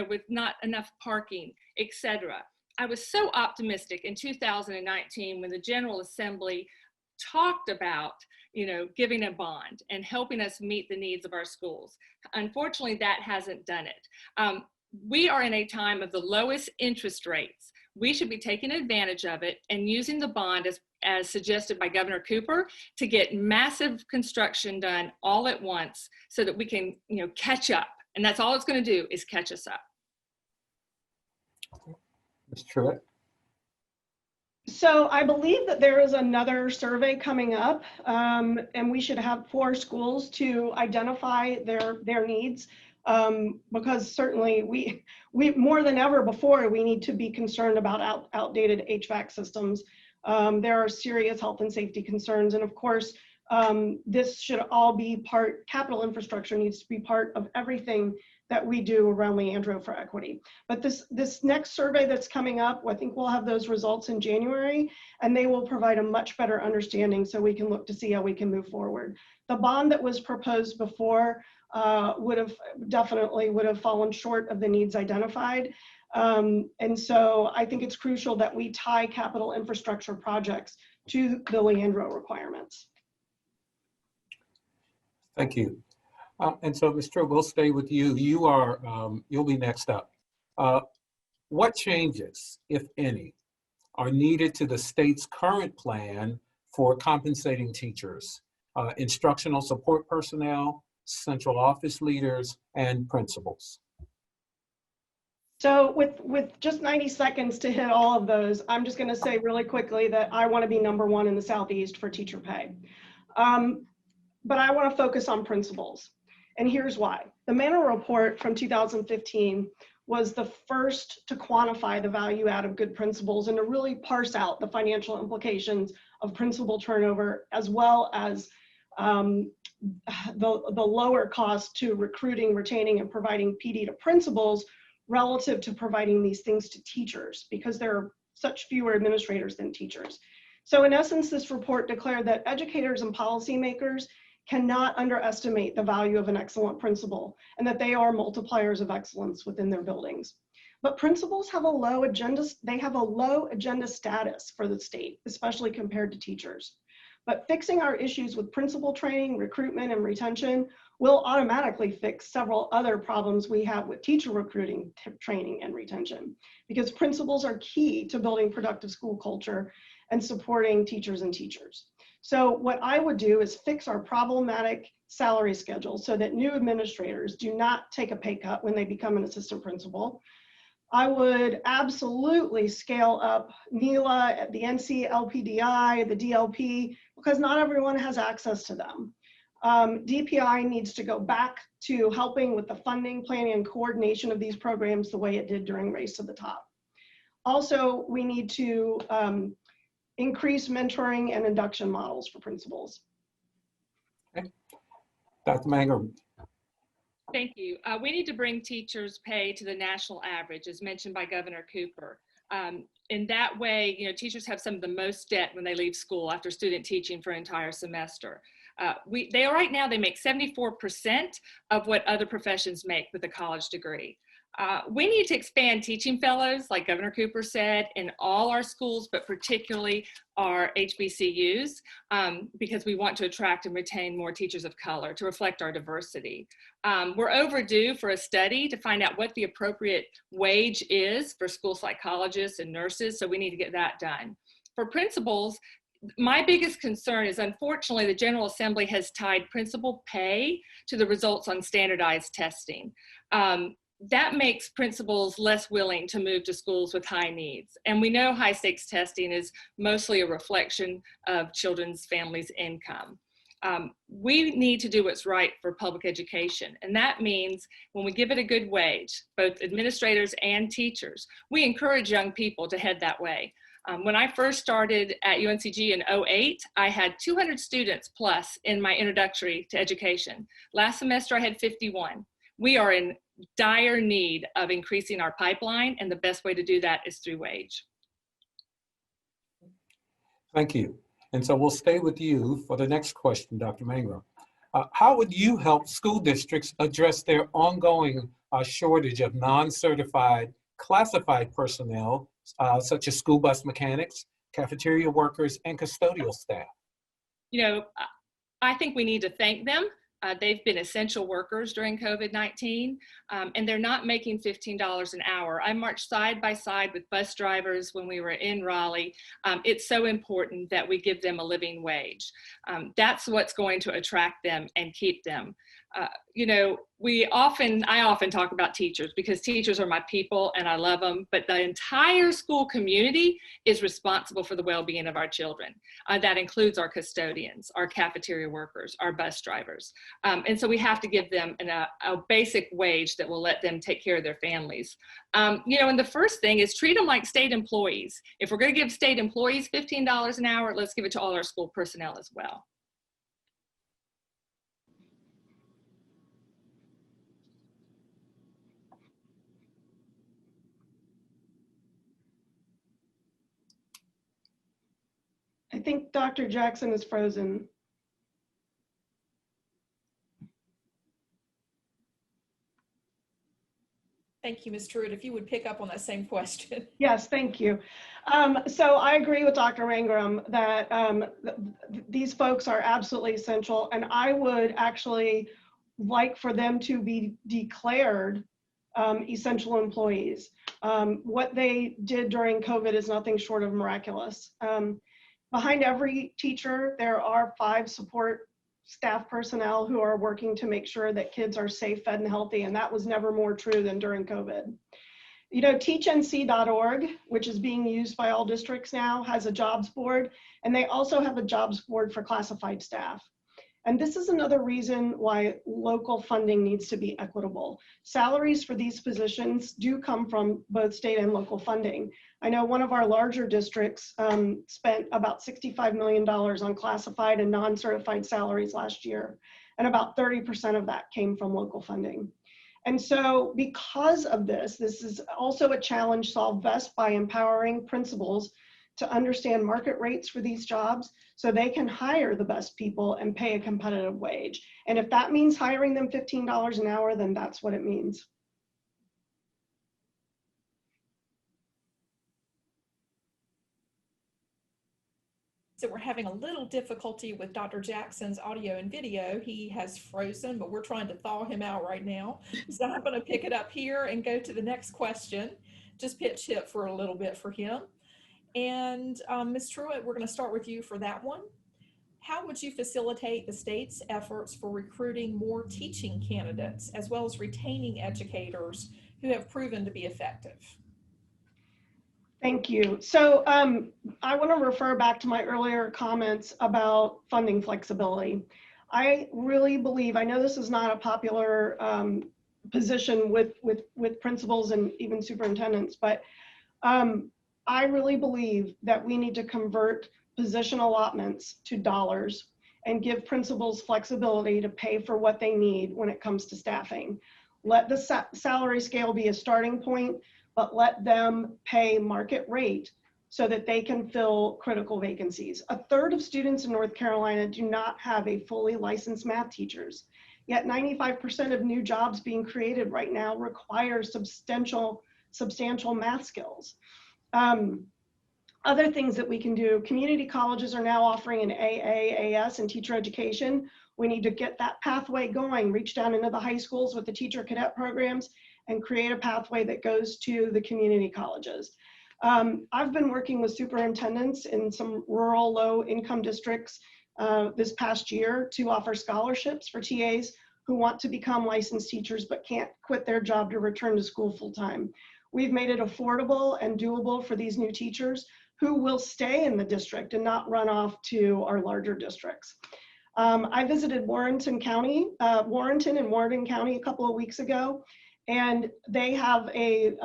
with not enough parking, etc. I was so optimistic in 2019 when the General Assembly talked about giving a bond and helping us meet the needs of our schools. Unfortunately, that hasn't done it. We are in a time of the lowest interest rates. We should be taking advantage of it and using the bond as suggested by Governor Cooper to get massive construction done all at once so that we can catch up. And that's all it's going to do is catch us up. Ms. Truitt. So I believe that there is another survey coming up, and we should have 4 schools to identify their needs, because certainly we more than ever before, we need to be concerned about outdated HVAC systems. There are serious health and safety concerns, and of course, This should all be capital infrastructure needs to be part of everything that we do around Leandro for equity. But this next survey that's coming up, I think we'll have those results in January, and they will provide a much better understanding so we can look to see how we can move forward. The bond that was proposed before definitely would have fallen short of the needs identified. And so I think it's crucial that we tie capital infrastructure projects to the Leandro requirements. Thank you. And so, Ms. Truitt, we'll stay with you. You'll be next up. What changes, if any, are needed to the state's current plan for compensating teachers, instructional support personnel, central office leaders, and principals? So with just 90 seconds to hit all of those, I'm just going to say really quickly that I want to be #1 in the Southeast for teacher pay. But I want to focus on principals. And here's why. The Manor Report from 2015 was the first to quantify the value add of good principals and to really parse out the financial implications of principal turnover, as well as the lower cost to recruiting, retaining, and providing PD to principals relative to providing these things to teachers, because there are such fewer administrators than teachers. So in essence, this report declared that educators and policymakers cannot underestimate the value of an excellent principal, and that they are multipliers of excellence within their buildings. But principals have a low agenda status for the state, especially compared to teachers. But fixing our issues with principal training, recruitment, and retention will automatically fix several other problems we have with teacher recruiting, training, and retention, because principals are key to building productive school culture and supporting teachers and teachers. So what I would do is fix our problematic salary schedule so that new administrators do not take a pay cut when they become an assistant principal. I would absolutely scale up NELA, the NCLPDI, the DLP, because not everyone has access to them. DPI needs to go back to helping with the funding, planning, and coordination of these programs the way it did during Race to the Top. Also, we need to increase mentoring and induction models for principals. Okay. Dr. Mangrum. Thank you. We need to bring teachers' pay to the national average, as mentioned by Governor Cooper. In that way, teachers have some of the most debt when they leave school after student teaching for an entire semester. Right now, they make 74% of what other professions make with a college degree. We need to expand teaching fellows, like Governor Cooper said, in all our schools, but particularly our HBCUs, because we want to attract and retain more teachers of color to reflect our diversity. We're overdue for a study to find out what the appropriate wage is for school psychologists and nurses, so we need to get that done. For principals, my biggest concern is, unfortunately, the General Assembly has tied principal pay to the results on standardized testing. That makes principals less willing to move to schools with high needs. And we know high stakes testing is mostly a reflection of children's families' income. We need to do what's right for public education. And that means when we give it a good wage, both administrators and teachers, we encourage young people to head that way. When I first started at UNCG in 2008, I had 200 students plus in my introductory to education. Last semester, I had 51. We are in dire need of increasing our pipeline, and the best way to do that is through wage. Thank you. And so we'll stay with you for the next question, Dr. Mangrum. How would you help school districts address their ongoing shortage of non-certified classified personnel, such as school bus mechanics, cafeteria workers, and custodial staff? I think we need to thank them. They've been essential workers during COVID-19, and they're not making $15 an hour. I marched side by side with bus drivers when we were in Raleigh. It's so important that we give them a living wage. That's what's going to attract them and keep them. I often talk about teachers because teachers are my people and I love them, but the entire school community is responsible for the well-being of our children. That includes our custodians, our cafeteria workers, our bus drivers. And so we have to give them a basic wage that will let them take care of their families. And the first thing is treat them like state employees. If we're going to give state employees $15 an hour, let's give it to all our school personnel as well. think Dr. Jackson is frozen. Thank you, Ms. Truitt. If you would pick up on that same question. Yes, thank you. So I agree with Dr. Mangrum that these folks are absolutely essential, and I would actually like for them to be declared essential employees. What they did during COVID is nothing short of miraculous. Behind every teacher, there are 5 support staff personnel who are working to make sure that kids are safe, fed, and healthy, and that was never more true than during COVID. You know, teachnc.org, which is being used by all districts now, has a jobs board, and they also have a jobs board for classified staff. And this is another reason why local funding needs to be equitable. Salaries for these positions do come from both state and local funding. I know one of our larger districts spent about $65 million on classified and non-certified salaries last year, and about 30% of that came from local funding. And so because of this is also a challenge solved best by empowering principals to understand market rates for these jobs so they can hire the best people and pay a competitive wage. And if that means hiring them $15 an hour, then that's what it means. So we're having a little difficulty with Dr. Jackson's audio and video. He has frozen, but we're trying to thaw him out right now. So I'm going to pick it up here and go to the next question. Just pitch hit for a little bit for him. And Ms. Truitt, we're going to start with you for that one. How would you facilitate the state's efforts for recruiting more teaching candidates, as well as retaining educators who have proven to be effective? Thank you. So I want to refer back to my earlier comments about funding flexibility. I really believe, I know this is not a popular position with principals and even superintendents, but I really believe that we need to convert position allotments to dollars and give principals flexibility to pay for what they need when it comes to staffing. Let the salary scale be a starting point, but let them pay market rate so that they can fill critical vacancies. 1/3 of students in North Carolina do not have a fully licensed math teachers, yet 95% of new jobs being created right now require substantial math skills. Other things that we can do, community colleges are now offering an AAAS in teacher education. We need to get that pathway going, reach down into the high schools with the teacher cadet programs and create a pathway that goes to the community colleges. I've been working with superintendents in some rural low income districts this past year to offer scholarships for TAs who want to become licensed teachers but can't quit their job to return to school full time. We've made it affordable and doable for these new teachers who will stay in the district and not run off to our larger districts. I visited Warrenton and Warren County a couple of weeks ago, and they have a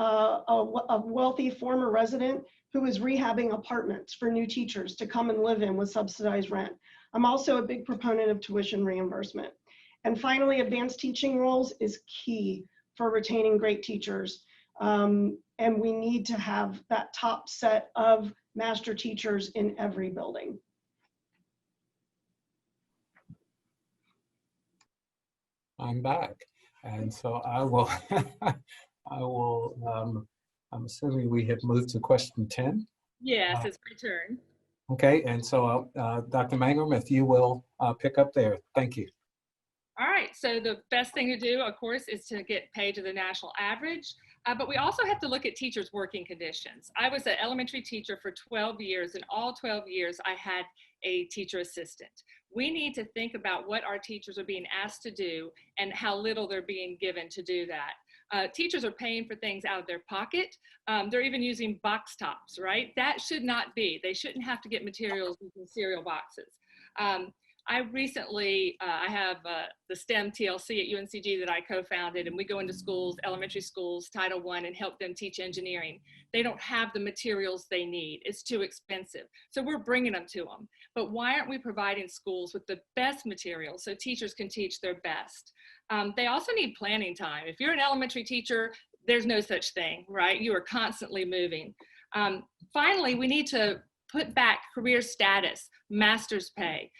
wealthy former resident who is rehabbing apartments for new teachers to come and live in with subsidized rent. I'm also a big proponent of tuition reimbursement. And finally, advanced teaching roles is key for retaining great teachers. And we need to have that top set of master teachers in every building. I'm back. And so I will, I'm assuming we have moved to question 10. Yes, it's my turn. Okay, and so Dr. Mangrum, if you will pick up there. Thank you. All right, so the best thing to do, of course, is to get paid to the national average, but we also have to look at teachers' working conditions. I was an elementary teacher for 12 years, and all 12 years I had a teacher assistant. We need to think about what our teachers are being asked to do and how little they're being given to do that. Teachers are paying for things out of their pocket. They're even using box tops, right? That should not be. They shouldn't have to get materials using cereal boxes. I recently, I have the STEM TLC at UNCG that I co-founded, and we go into schools, elementary schools, Title I, and help them teach engineering. They don't have the materials they need. It's too expensive. So we're bringing them to them. But why aren't we providing schools with the best materials so teachers can teach their best? They also need planning time. If you're an elementary teacher, there's no such thing, right? You are constantly moving. Finally, we need to put back career status, master's pay.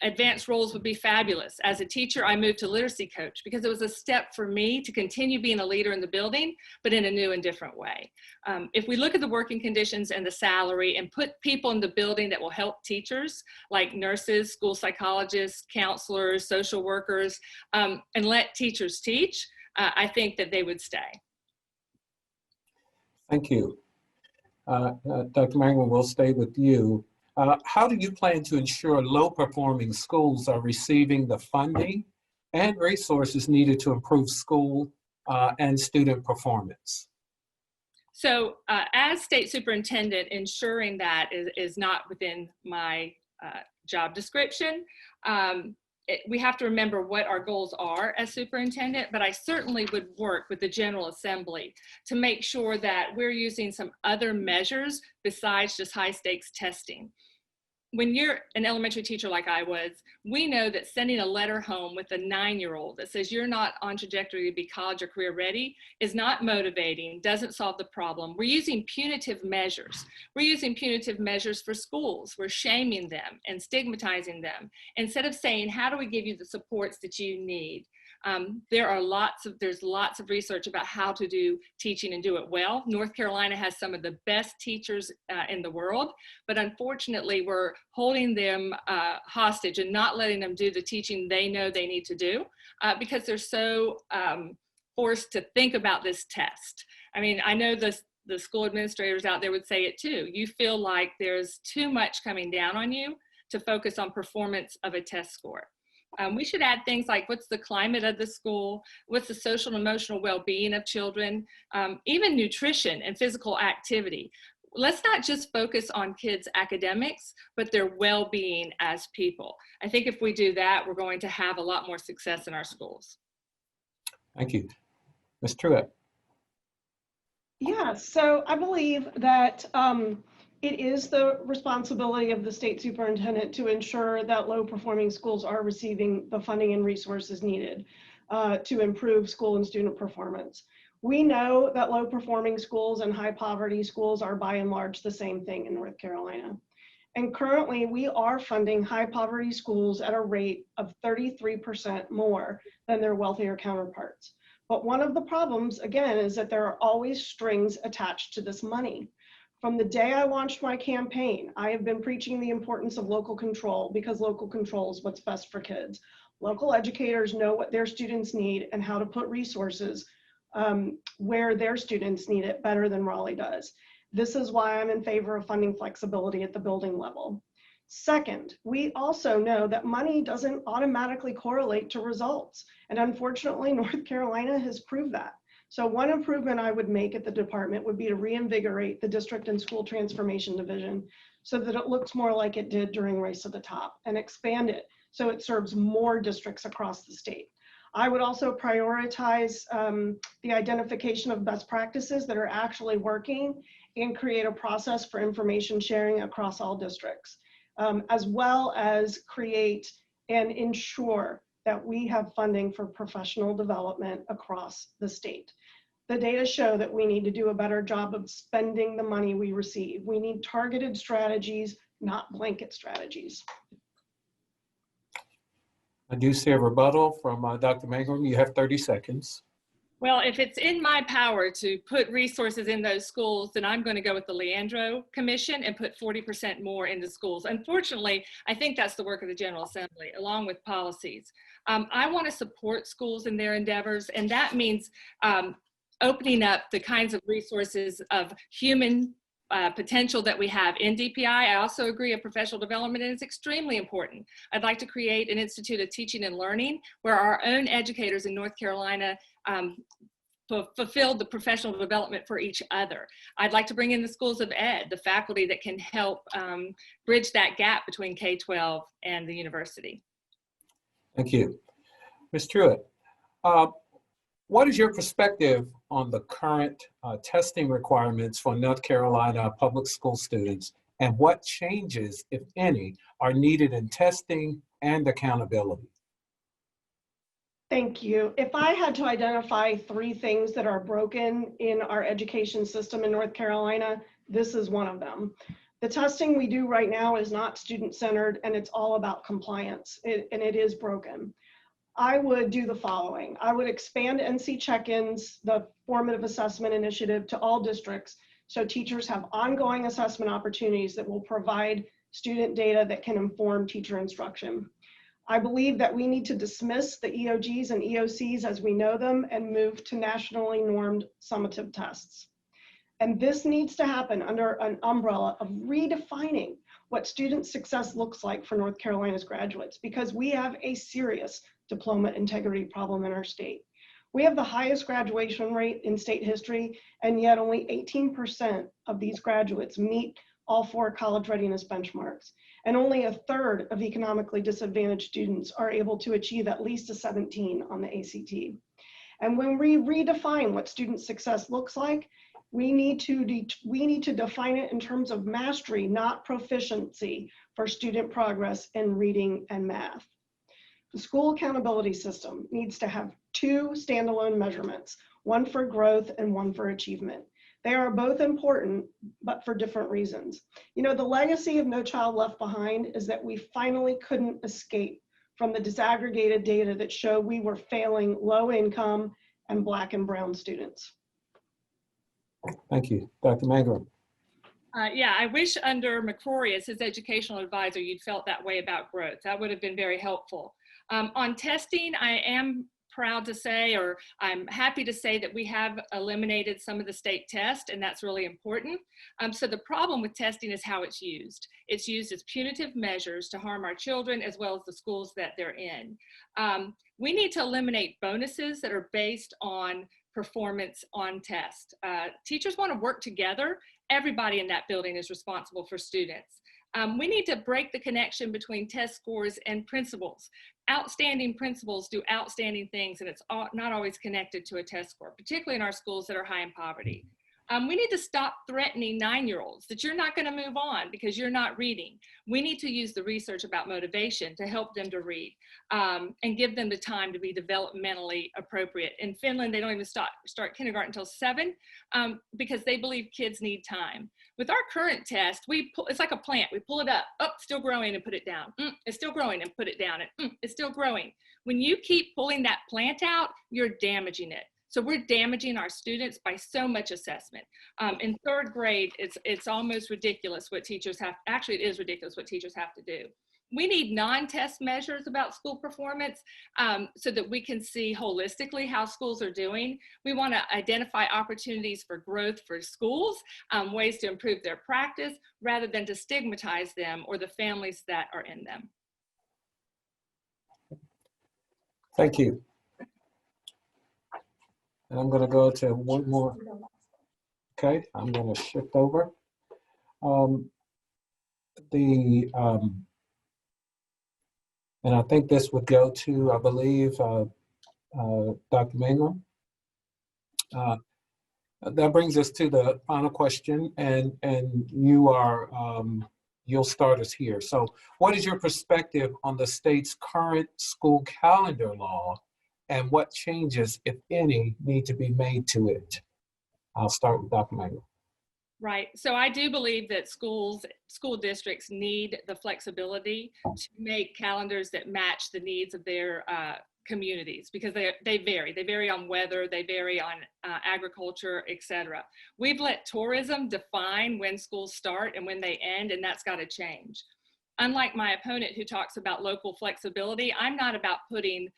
Advanced roles would be fabulous. As a teacher, I moved to literacy coach because it was a step for me to continue being a leader in the building, but in a new and different way. If we look at the working conditions and the salary and put people in the building that will help teachers, like nurses, school psychologists, counselors, social workers, and let teachers teach, I think that they would stay. Thank you. Dr. Mangrum, we'll stay with you. How do you plan to ensure low-performing schools are receiving the funding and resources needed to improve school and student performance? So as state superintendent, ensuring that is not within my job description. We have to remember what our goals are as superintendent, but I certainly would work with the General Assembly to make sure that we're using some other measures besides just high stakes testing. When you're an elementary teacher like I was, we know that sending a letter home with a 9-year-old that says you're not on trajectory to be college or career ready is not motivating, doesn't solve the problem. We're using punitive measures. We're using punitive measures for schools. We're shaming them and stigmatizing them instead of saying, how do we give you the supports that you need? There's lots of research about how to do teaching and do it well. North Carolina has some of the best teachers in the world, but unfortunately we're holding them hostage and not letting them do the teaching they know they need to do because they're so forced to think about this test. I mean, I know the school administrators out there would say it too. You feel like there's too much coming down on you to focus on performance of a test score. We should add things like what's the climate of the school, what's the social and emotional well-being of children, even nutrition and physical activity. Let's not just focus on kids' academics, but their well-being as people. I think if we do that, we're going to have a lot more success in our schools. Thank you. Ms. Truitt. Yeah, so I believe that it is the responsibility of the state superintendent to ensure that low-performing schools are receiving the funding and resources needed to improve school and student performance. We know that low-performing schools and high-poverty schools are by and large the same thing in North Carolina. And currently, we are funding high-poverty schools at a rate of 33% more than their wealthier counterparts. But one of the problems, again, is that there are always strings attached to this money. From the day I launched my campaign, I have been preaching the importance of local control because local control is what's best for kids. Local educators know what their students need and how to put resources where their students need it better than Raleigh does. This is why I'm in favor of funding flexibility at the building level. Second, we also know that money doesn't automatically correlate to results. And unfortunately, North Carolina has proved that. So one improvement I would make at the department would be to reinvigorate the district and school transformation division so that it looks more like it did during Race to the Top and expand it so it serves more districts across the state. I would also prioritize the identification of best practices that are actually working and create a process for information sharing across all districts, as well as create and ensure that we have funding for professional development across the state. The data show that we need to do a better job of spending the money we receive. We need targeted strategies, not blanket strategies. I do see a rebuttal from Dr. Mangrum. You have 30 seconds. Well, if it's in my power to put resources in those schools, then I'm going to go with the Leandro Commission and put 40% more into schools. Unfortunately, I think that's the work of the General Assembly, along with policies. I want to support schools in their endeavors, and that means opening up the kinds of resources of human potential that we have in DPI. I also agree of professional development, and it's extremely important. I'd like to create an Institute of Teaching and Learning where our own educators in North Carolina fulfill the professional development for each other. I'd like to bring in the schools of ed, the faculty that can help bridge that gap between K-12 and the university. Thank you. Ms. Truitt, what is your perspective on the current testing requirements for North Carolina public school students, and what changes, if any, are needed in testing and accountability? Thank you. If I had to identify 3 things that are broken in our education system in North Carolina, this is one of them. The testing we do right now is not student-centered, and it's all about compliance, and it is broken. I would do the following. I would expand NC check-ins, the formative assessment initiative, to all districts, so teachers have ongoing assessment opportunities that will provide student data that can inform teacher instruction. I believe that we need to dismiss the EOGs and EOCs as we know them and move to nationally normed summative tests. And this needs to happen under an umbrella of redefining what student success looks like for North Carolina's graduates, because we have a serious diploma integrity problem in our state. We have the highest graduation rate in state history, and yet only 18% of these graduates meet all 4 college readiness benchmarks. And only a third of economically disadvantaged students are able to achieve at least a 17 on the ACT. And when we redefine what student success looks like, we need to define it in terms of mastery, not proficiency, for student progress in reading and math. The school accountability system needs to have 2 standalone measurements, one for growth and one for achievement. They are both important, but for different reasons. You know, the legacy of No Child Left Behind is that we finally couldn't escape from the disaggregated data that show we were failing low income and Black and brown students. Thank you. Dr. Mangrum. Yeah, I wish under McCrory as his educational advisor, you'd felt that way about growth. That would have been very helpful. On testing, I am proud to say, or I'm happy to say, that we have eliminated some of the state tests, and that's really important. So the problem with testing is how it's used. It's used as punitive measures to harm our children as well as the schools that they're in. We need to eliminate bonuses that are based on performance on test. Teachers want to work together. Everybody in that building is responsible for students. We need to break the connection between test scores and principals. Outstanding principals do outstanding things, and it's not always connected to a test score, particularly in our schools that are high in poverty. We need to stop threatening 9-year-olds that you're not going to move on because you're not reading. We need to use the research about motivation to help them to read and give them the time to be developmentally appropriate. In Finland, they don't even start kindergarten until 7 because they believe kids need time. With our current test, it's like a plant. We pull it up, still growing, and put it down. It's still growing, and put it down, and it's still growing. When you keep pulling that plant out, you're damaging it. So we're damaging our students by so much assessment. In 3rd grade, it's almost ridiculous what teachers have, actually it is ridiculous what teachers have to do. We need non-test measures about school performance so that we can see holistically how schools are doing. We want to identify opportunities for growth for schools, ways to improve their practice, rather than to stigmatize them or the families that are in them. Thank you. And I'm going to go to one more. Okay, I'm going to shift over. And I think this would go to, I believe, Dr. Mangrum. That brings us to the final question, and you are, you'll start us here. So what is your perspective on the state's current school calendar law, and what changes, if any, need to be made to it? I'll start with Dr. Mangrum. Right. So I do believe that school districts need the flexibility to make calendars that match the needs of their communities, because they vary. They vary on weather, they vary on agriculture, etc. We've let tourism define when schools start and when they end, and that's got to change. Unlike my opponent who talks about local flexibility, I'm not about putting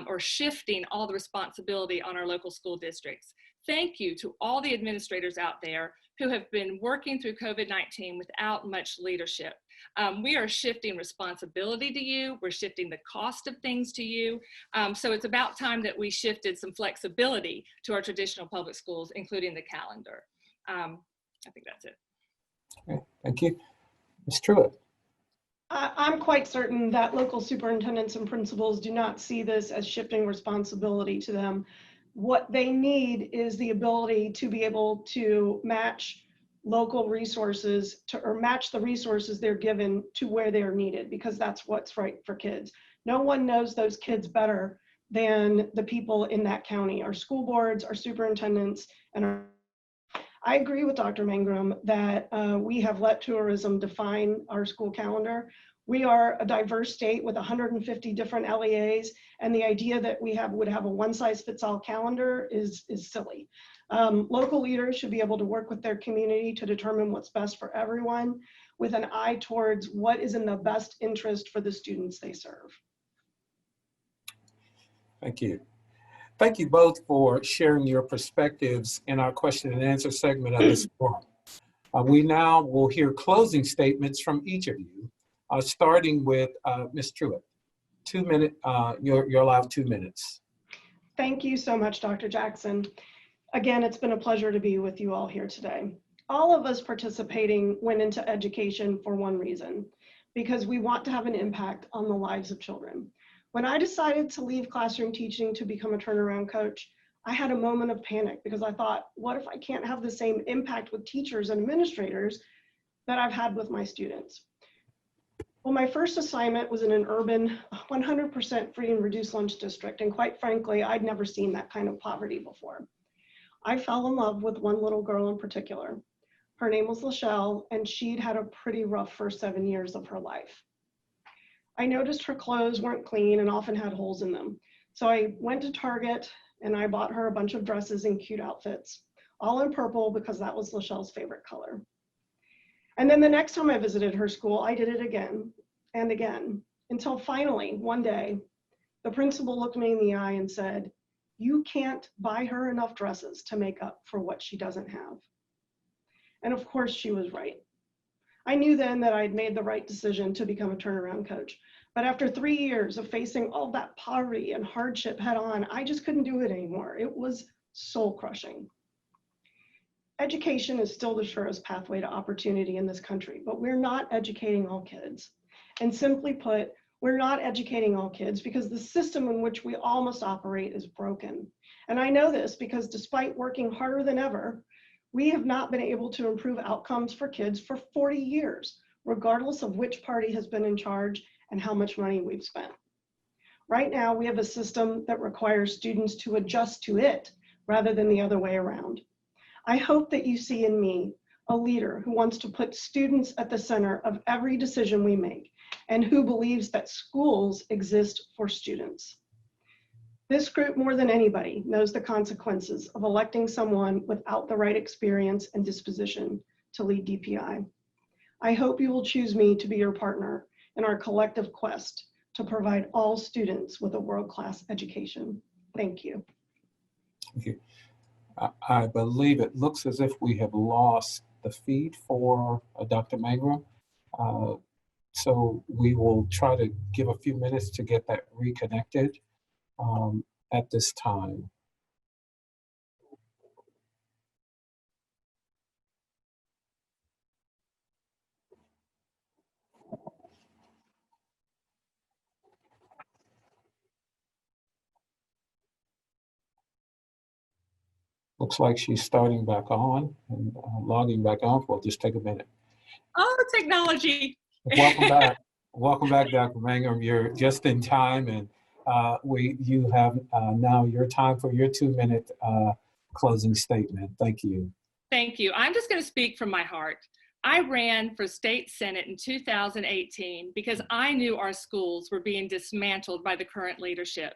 or shifting all the responsibility on our local school districts. Thank you to all the administrators out there who have been working through COVID-19 without much leadership. We are shifting responsibility to you. We're shifting the cost of things to you. So it's about time that we shifted some flexibility to our traditional public schools, including the calendar. I think that's it. Okay, thank you. Ms. Truitt. I'm quite certain that local superintendents and principals do not see this as shifting responsibility to them. What they need is the ability to be able to match local resources or match the resources they're given to where they're needed, because that's what's right for kids. No one knows those kids better than the people in that county, our school boards, our superintendents, and I agree with Dr. Mangrum that we have let tourism define our school calendar. We are a diverse state with 150 different LEAs, and the idea that we would have a one-size-fits-all calendar is silly. Local leaders should be able to work with their community to determine what's best for everyone, with an eye towards what is in the best interest for the students they serve. Thank you. Thank you both for sharing your perspectives in our question and answer segment of this forum. We now will hear closing statements from each of you, starting with Ms. Truitt. 2 minutes, you're allowed 2 minutes. Thank you so much, Dr. Jackson. Again, it's been a pleasure to be with you all here today. All of us participating went into education for one reason, because we want to have an impact on the lives of children. When I decided to leave classroom teaching to become a turnaround coach, I had a moment of panic because I thought, what if I can't have the same impact with teachers and administrators that I've had with my students? Well, my first assignment was in an urban 100% free and reduced lunch district. And quite frankly, I'd never seen that kind of poverty before. I fell in love with one little girl in particular. Her name was Lachelle, and she'd had a pretty rough first 7 years of her life. I noticed her clothes weren't clean and often had holes in them. So I went to Target and I bought her a bunch of dresses and cute outfits, all in purple because that was Lachelle's favorite color. And then the next time I visited her school, I did it again and again, until finally one day, the principal looked me in the eye and said, "You can't buy her enough dresses to make up for what she doesn't have." And of course she was right. I knew then that I'd made the right decision to become a turnaround coach. But after 3 years of facing all that poverty and hardship head on, I just couldn't do it anymore. It was soul crushing. Education is still the surest pathway to opportunity in this country, but we're not educating all kids. And simply put, we're not educating all kids because the system in which we all must operate is broken. And I know this because despite working harder than ever, we have not been able to improve outcomes for kids for 40 years, regardless of which party has been in charge and how much money we've spent. Right now, we have a system that requires students to adjust to it rather than the other way around. I hope that you see in me a leader who wants to put students at the center of every decision we make and who believes that schools exist for students. This group, more than anybody, knows the consequences of electing someone without the right experience and disposition to lead DPI. I hope you will choose me to be your partner in our collective quest to provide all students with a world-class education. Thank you. Thank you. I believe it looks as if we have lost the feed for Dr. Mangrum. So we will try to give a few minutes to get that reconnected at this time. Looks like she's starting back on and logging back on. We'll just take a minute. Oh, technology. Welcome back. Welcome back, Dr. Mangrum. You're just in time, and you have now your time for your 2-minute closing statement. Thank you. Thank you. I'm just going to speak from my heart. I ran for state senate in 2018 because I knew our schools were being dismantled by the current leadership.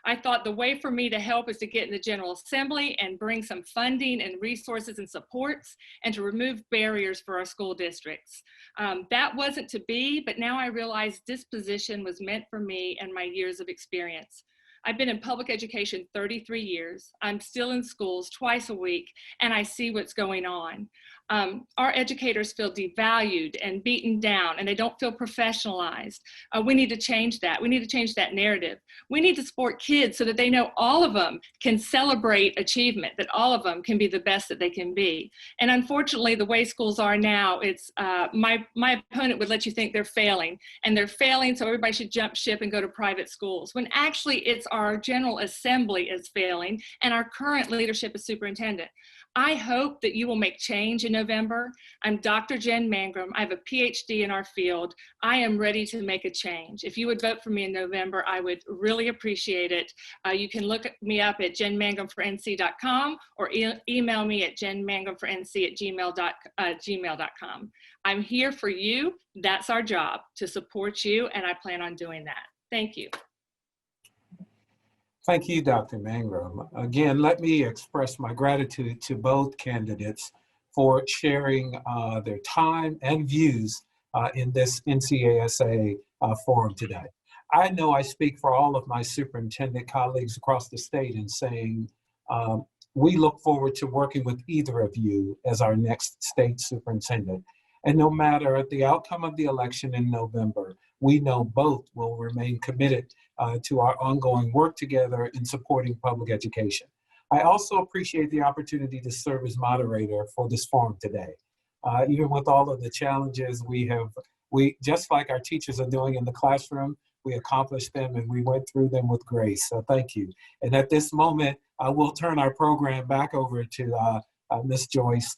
I thought the way for me to help is to get in the General Assembly and bring some funding and resources and supports and to remove barriers for our school districts. That wasn't to be, but now I realize this position was meant for me and my years of experience. I've been in public education 33 years. I'm still in schools twice a week, and I see what's going on. Our educators feel devalued and beaten down, and they don't feel professionalized. We need to change that. We need to change that narrative. We need to support kids so that they know all of them can celebrate achievement, that all of them can be the best that they can be. And unfortunately, the way schools are now, it's my opponent would let you think they're failing, and they're failing, so everybody should jump ship and go to private schools, when actually it's our General Assembly is failing and our current leadership as superintendent. I hope that you will make change in November. I'm Dr. Jen Mangrum. I have a PhD in our field. I am ready to make a change. If you would vote for me in November, I would really appreciate it. You can look me up at jenmangrumfornc.com or email me at jenmangrumfornc@gmail.com. I'm here for you. That's our job, to support you, and I plan on doing that. Thank you. Thank you, Dr. Mangrum. Again, let me express my gratitude to both candidates for sharing their time and views in this NCASA forum today. I know I speak for all of my superintendent colleagues across the state in saying we look forward to working with either of you as our next state superintendent. And no matter the outcome of the election in November, we know both will remain committed to our ongoing work together in supporting public education. I also appreciate the opportunity to serve as moderator for this forum today. Even with all of the challenges we just like our teachers are doing in the classroom, we accomplished them and we went through them with grace. So thank you. And at this moment, we'll turn our program back over to Ms. Joyce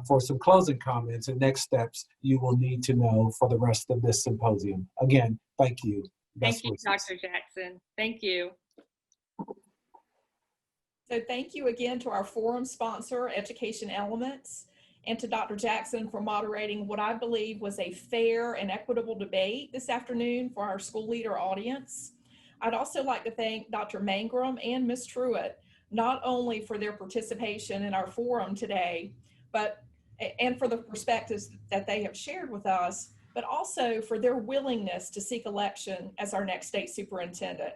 for some closing comments and next steps you will need to know for the rest of this symposium. Again, thank you. Thank you, Dr. Jackson. Thank you. So thank you again to our forum sponsor, Education Elements, and to Dr. Jackson for moderating what I believe was a fair and equitable debate this afternoon for our school leader audience. I'd also like to thank Dr. Mangrum and Ms. Truitt, not only for their participation in our forum today, and for the perspectives that they have shared with us, but also for their willingness to seek election as our next state superintendent.